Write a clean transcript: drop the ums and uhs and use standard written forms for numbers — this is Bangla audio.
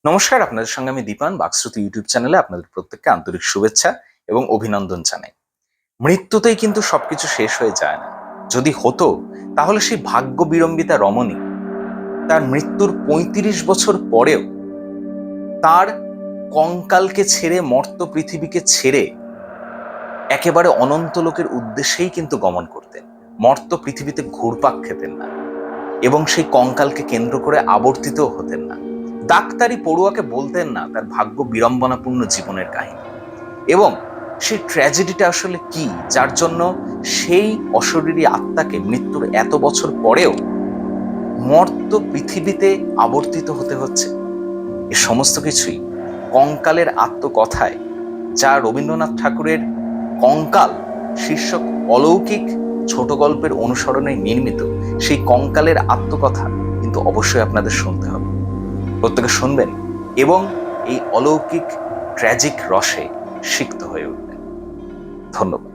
নমস্কার, আপনাদের সঙ্গে আমি দীপান। বাকশ্রুতি ইউটিউব চ্যানেলে আপনাদের প্রত্যেককে আন্তরিক শুভেচ্ছা এবং অভিনন্দন জানাই। মৃত্যুতেই কিন্তু সবকিছু শেষ হয়ে যায় না। যদি হতো তাহলে সেই ভাগ্য বিড়ম্বিতা রমণী তার মৃত্যুর ৩৫ বছর পরেও তার কঙ্কালকে ছেড়ে, মর্ত পৃথিবীকে ছেড়ে একেবারে অনন্ত লোকের উদ্দেশ্যেই কিন্তু গমন করতেন। মর্ত পৃথিবীতে ঘুরপাক খেতেন না এবং সেই কঙ্কালকে কেন্দ্র করে আবর্তিতও হতেন না। ডাক্তারি পড়ুয়াকে বলতেন না তার ভাগ্য বিড়ম্বনাপূর্ণ জীবনের কাহিনী এবং সেই ট্র্যাজেডিটা আসলে কি, যার জন্য সেই অশরীরী আত্মাকে মৃত্যুর এত বছর পরেও মর্ত পৃথিবীতে আবর্তিত হতে হচ্ছে। এ সমস্ত কিছুই কঙ্কালের আত্মকথায়, যা রবীন্দ্রনাথ ঠাকুরের কঙ্কাল শীর্ষক অলৌকিক ছোট গল্পের অনুসরণে নির্মিত সেই কঙ্কালের আত্মকথা কিন্তু অবশ্যই আপনাদের শুনতে হবে। প্রত্যেকে শুনবেন এবং এই অলৌকিক ট্র্যাজিক রসে সিক্ত হয়ে উঠবেন। ধন্যবাদ।